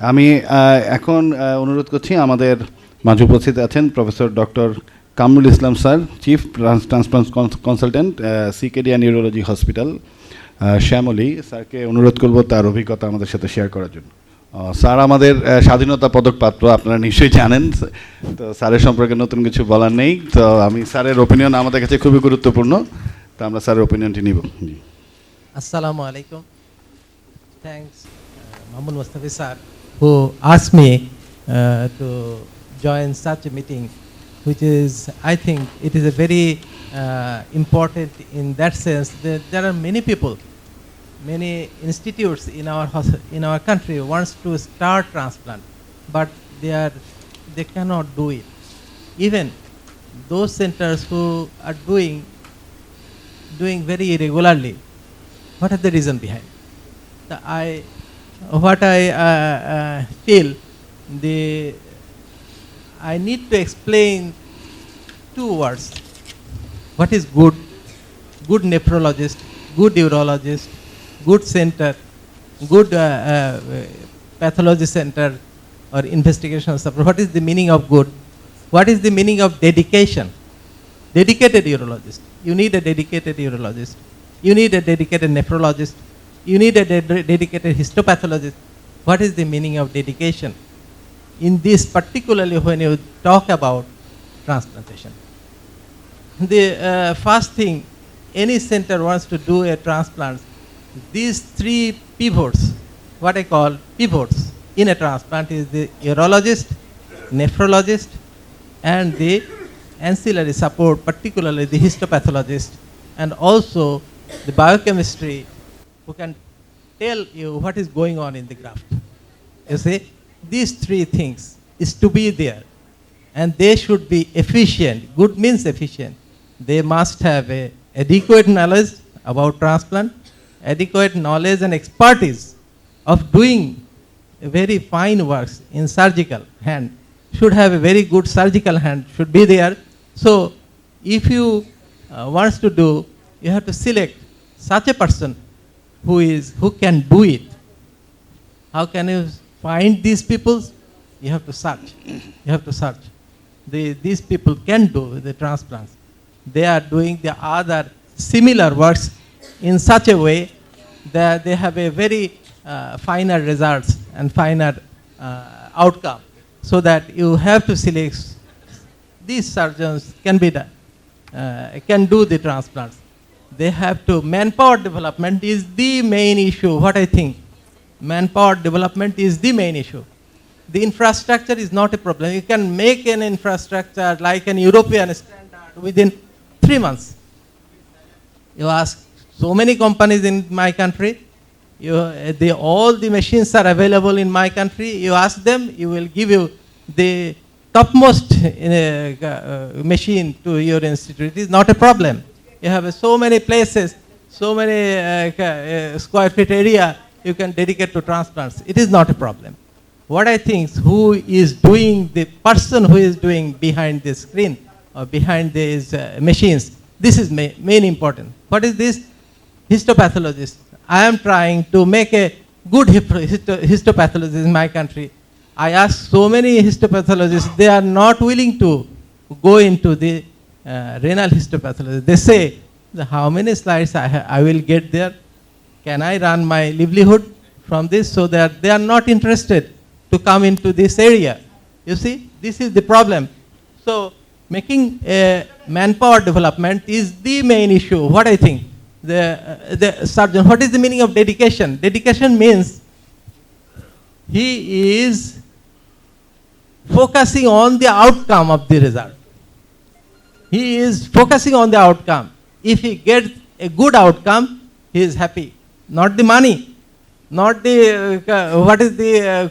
আমি এখন অনুরোধ করছি আমাদের মাঝে উপস্থিত আছেন professor doctor Kamrul Islam sir, chief transplant consultant, সিকেডিয়া নিউরোলজি হসপিটাল, শ্যামলী স্যারকে অনুরোধ করব তার অভিজ্ঞতা আমাদের সাথে শেয়ার করার জন্য। স্যার আমাদের স্বাধীনতা পদক প্রাপ্ত, আপনারা নিশ্চয়ই জানেন, তো স্যারের সম্পর্কে নতুন কিছু বলার নেই। তো আমি স্যারের ওপিনিয়ন আমাদের কাছে খুবই গুরুত্বপূর্ণ, তো আমরা স্যারের ওপিনিয়নটি নিব। জি, Assalamu alaikum. Thanks, Mahmoud Mustafi sir, who asked me to join such a meeting, which is, I think, it is a very important in that sense that there are many people, many institutes in our country wants to start transplant, but they cannot do it. Even those centers who are doing very irregularly. What is the reason behind? What I feel, I need to explain two words. What is good? Good nephrologist, good urologist, good center, good pathology center or investigation support. What is the meaning of good? What is the meaning of dedication? Dedicated urologist. You need a dedicated urologist. You need a dedicated nephrologist. You need a dedicated histopathologist. What is the meaning of dedication? In this, particularly when you talk about transplantation. The first thing, any center wants to do a transplant, these three pivots, what I call pivots in a transplant, is the urologist, nephrologist, and the ancillary support, particularly the histopathologist, and also the biochemistry, who can tell you what is going on in the graft. You see, these three things is to be there, and they should be efficient. Good means efficient. They must have a adequate knowledge about transplant, adequate knowledge and expertise of doing very fine works in surgical hand. Should have a very good surgical hand, should be there. So if you wants to do, you have to select such a person who can do it. How can you find these people? You have to search. You have to search. These people can do the transplants. They are doing the other similar works in such a way that they have a very finer results and finer outcome. So that you have to select these surgeons can be done, can do the transplants. They have to, manpower development is the main issue, what I think. Manpower development is the main issue. The infrastructure is not a problem. You can make an infrastructure like an European standard within 3 months. You ask so many companies in my country, all the machines are available in my country. You ask them, you will give you the topmost machine to your institute. It is not a problem. You have so many places, so many square feet area you can dedicate to transplants. It is not a problem. What I think, who is doing, the person who is doing behind the screen or behind these machines, this is main important. What is this? Histopathologist. I am trying to make a good histopathologist in my country. I ask so many histopathologists, they are not willing to go into the renal histopathology. They say, how many slides I will get there? Can I run my livelihood from this? So that they are not interested to come into this area. You see, this is the problem. So making a manpower development is the main issue, what I think. The surgeon, what is the meaning of dedication? Dedication means he is focusing on the outcome of the result. He is focusing on the outcome. If he gets a good outcome, he is happy. Not the money, not the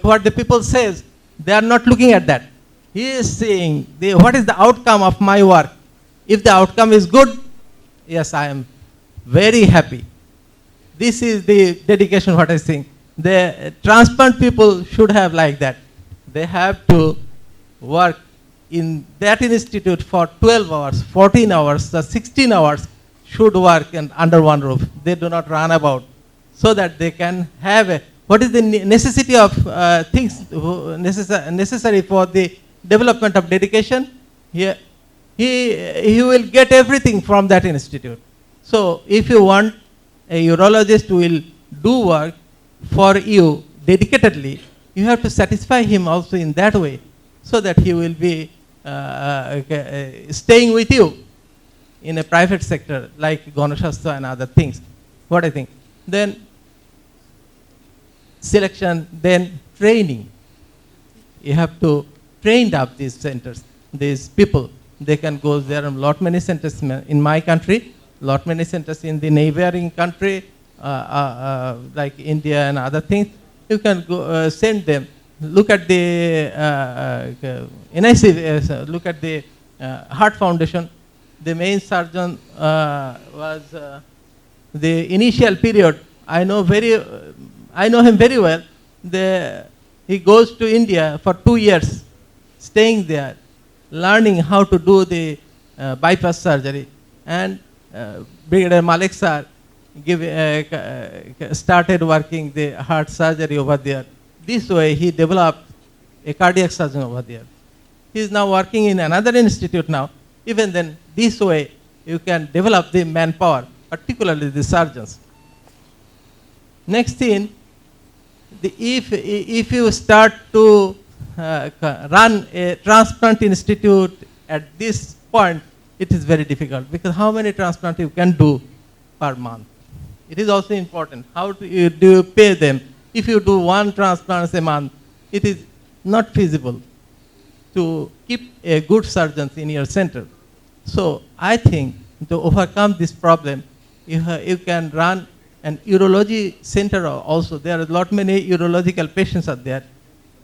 what the people says. They are not looking at that. He is saying, what is the outcome of my work? If the outcome is good, yes, I am very happy. This is the dedication, what I think. The transplant people should have like that. They have to work in that institute for 12 hours, 14 hours, 16 hours, should work under one roof. They do not run about, so that they can have what is the necessity of things necessary for the development of dedication, he will get everything from that institute. So if you want a urologist who will do work for you dedicatedly, you have to satisfy him also in that way, so that he will be staying with you in a private sector like Ganashastra and other things. What I think. Then selection, then training. You have to train up these centers, these people. They can go, there are lot many centers in my country, lot many centers in the neighboring country, like India and other things. You can go send them. Look at the NIC, look at the Heart Foundation. The main surgeon was the initial period. I know him very well. He goes to India for 2 years, staying there, learning how to do the bypass surgery. And Brigadier Malik sir started working the heart surgery over there. This way he developed a cardiac surgeon over there. He is now working in another institute now. Even then, this way you can develop the manpower, particularly the surgeons. Next thing, if you start to run a transplant institute at this point, it is very difficult, because how many transplants you can do per month? It is also important. How do you pay them? If you do 1 transplant a month, it is not feasible to keep a good surgeons in your center. So I think to overcome this problem, you can run an urology center also. There are many urological patients are there.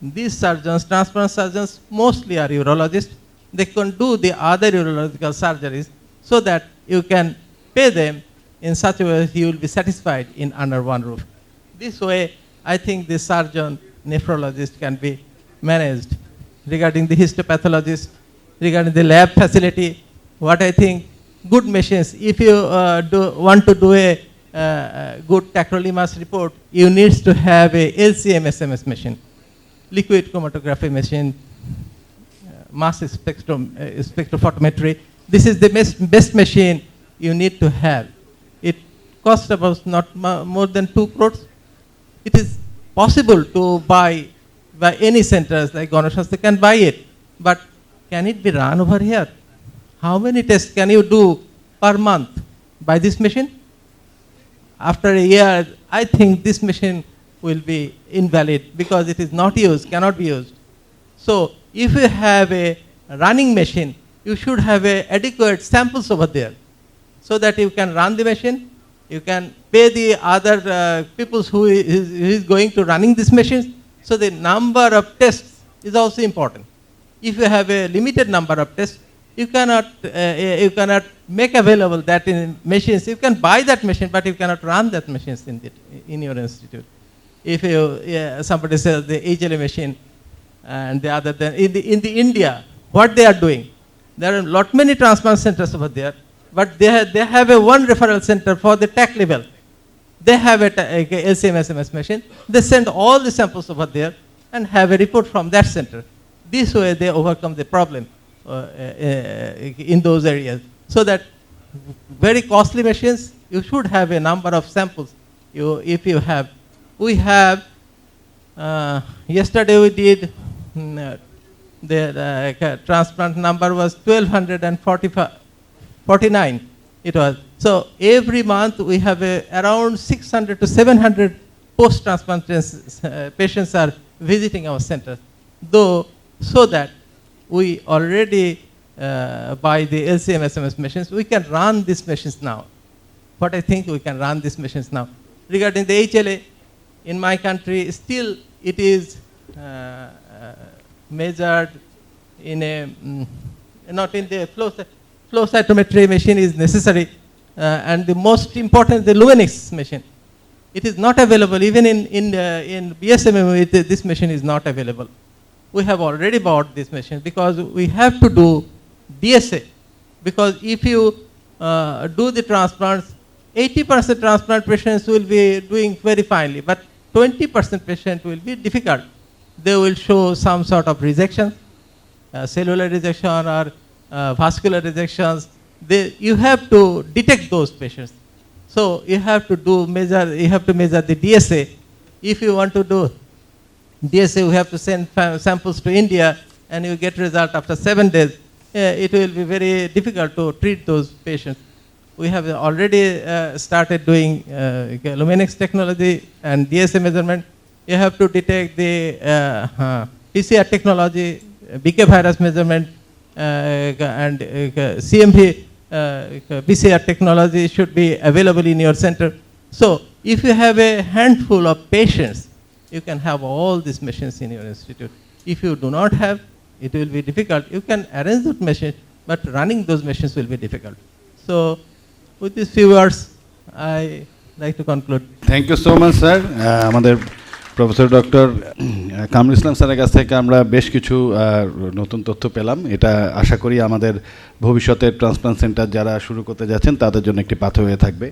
These surgeons, transplant surgeons, mostly are urologists. They can do the other urological surgeries, so that you can pay them in such a way that you will be satisfied in under one roof. This way, I think the surgeon, nephrologist can be managed. Regarding the histopathologist, regarding the lab facility, what I think, good machines. If you want to do a good tacrolimus report, you need to have a LC-MS machine, liquid chromatography machine, mass spectrophotometry. This is the best machine you need to have. It costs about not more than 2 crores. It is possible to buy by any centers like Ganashastra can buy it, but can it be run over here? How many tests can you do per month by this machine? After a year, I think this machine will be invalid, because it is not used, cannot be used. So if you have a running machine, you should have adequate samples over there, so that you can run the machine, you can pay the other people who is going to running these machines. So the number of tests is also important. If you have a limited number of tests, you cannot make available that in machines. You can buy that machine, but you cannot run that machines in your institute. If somebody sells the HLA machine, and the other, then in the India, what they are doing, there are many transplant centers over there, but they have a one referral center for the TAC level. They have a LC-MS machine. They send all the samples over there and have a report from that center. This way they overcome the problem in those areas. So that very costly machines, you should have a number of samples. If you have, we have, yesterday we did, the transplant number was 1,249. It was. So every month we have around 600 to 700 post-transplant patients are visiting our center. Though, so that we already by the LC-MS machines, we can run these machines now. But I think we can run these machines now. Regarding the HLA, in my country, still it is measured in a, not in the flow cytometry machine is necessary, and the most important, the Lumenix machine. It is not available, even in BSMM, this machine is not available. We have already bought this machine because we have to do DSA. Because if you do the transplants, 80% transplant patients will be doing very finely, but 20% patient will be difficult. They will show some sort of rejection, cellular rejection or vascular rejections. You have to detect those patients. So you have to measure the DSA. If you want to do DSA, you have to send samples to India and you get result after 7 days. It will be very difficult to treat those patients. We have already started doing Luminex technology and DSA measurement. You have to detect the PCR technology, BK virus measurement, and CMV PCR technology should be available in your center. So if you have a handful of patients, you can have all these machines in your institute. If you do not have, it will be difficult. You can arrange those machines, but running those machines will be difficult. So with these few words, I like to conclude. Thank you so much sir. আমাদের professor doctor Kamrul Islam স্যারের কাছ থেকে আমরা বেশ কিছু নতুন তথ্য পেলাম। এটা আশা করি আমাদের ভবিষ্যতের ট্রান্সপ্লান্ট সেন্টার যারা শুরু করতে যাচ্ছেন তাদের জন্য একটি পাথর হয়ে থাকবে।